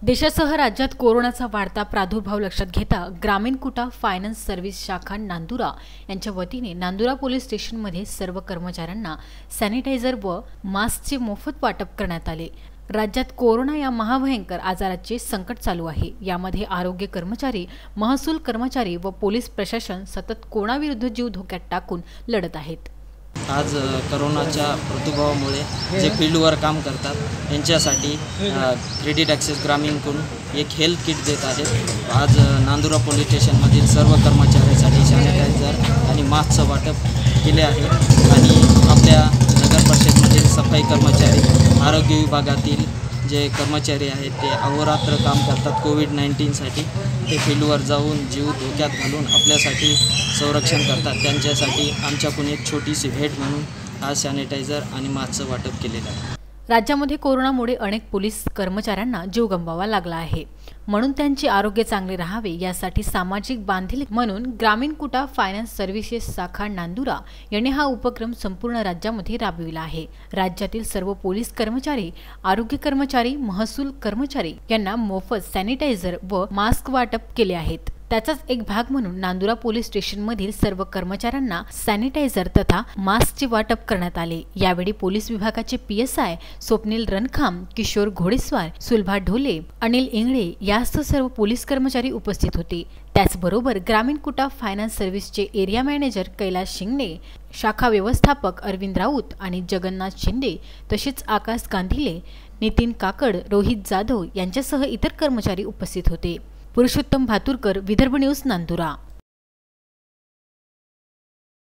देशासह राज्यात कोरोनाचा वाढता प्रादुर्भाव लक्षात घेता ग्रामीण कुटा फायनान्स सर्व्हिस शाखा नांदुरा यांच्या वतीने नांदुरा पोलीस स्टेशनमध्ये सर्व कर्मचाऱ्यांना सॅनिटायझर व मास्कचे मोफत वाटप करण्यात आले। राज्यात कोरोना या महाभयंकर आजाराचे संकट चालू आहे। यामध्ये आरोग्य कर्मचारी, महसूल कर्मचारी व पोलीस प्रशासन सतत कोरोनाविरुद्ध जीव धोक्यात टाकून लढत आहेत। आज कोरोनाच्या प्रादुर्भावामुळे जे फील्डवर काम करतात यांच्यासाठी क्रेडिट ॲक्सेस ग्रामीणकडून एक हेल्थ किट देत आहेत। आज नांदुरा पोलीस स्टेशनमधील सर्व कर्मचाऱ्यांसाठी सॅनिटायझर आणि मास्कचं वाटप केले आहे आणि आपल्या नगर परिषदेमधील सफाई कर्मचारी, आरोग्य विभागातील जे कर्मचारी आहेत ते अहोरात्र काम करतात। कोविड-19साठी ते फील्डवर जाऊन जीव धोक्यात घालून आपल्यासाठी संरक्षण करतात। त्यांच्यासाठी आमच्याकडून एक छोटीशी भेट म्हणून आज सॅनिटायझर आणि मास्कचं वाटप केलेलं आहे। राज्यामध्ये कोरोनामुळे अनेक पोलीस कर्मचाऱ्यांना जीव गमवावा लागला आहे, म्हणून त्यांचे आरोग्य चांगले राहावे यासाठी सामाजिक बांधिलकी म्हणून ग्रामीण कुटा फायनान्स सर्व्हिसेस शाखा नांदुरा यांनी हा उपक्रम संपूर्ण राज्यामध्ये राबविला आहे। राज्यातील सर्व पोलीस कर्मचारी, आरोग्य कर्मचारी, महसूल कर्मचारी यांना मोफत सॅनिटायझर व मास्क वाटप केले आहेत। त्याचाच एक भाग म्हणून नांदुरा पोलीस स्टेशनमधील सर्व कर्मचाऱ्यांना सॅनिटायझर तथा मास्कचे वाटप करण्यात आले। यावेळी पोलीस विभागाचे PSI स्वप्नील रणखाम, किशोर घोडेस्वार, सुलभा ढोले, अनिल इंगळे यासह सर्व पोलीस कर्मचारी उपस्थित होते। त्याचबरोबर ग्रामीण कुटा फायनान्स सर्व्हिसचे एरिया मॅनेजर कैलास शिंगणे, शाखा व्यवस्थापक अरविंद राऊत आणि जगन्नाथ शिंदे तसेच आकाश गांधीले, नितीन काकड, रोहित जाधव यांच्यासह इतर कर्मचारी उपस्थित होते। पुरुषोत्तम भातुरकर, विदर्भ न्यूज, नांदुरा।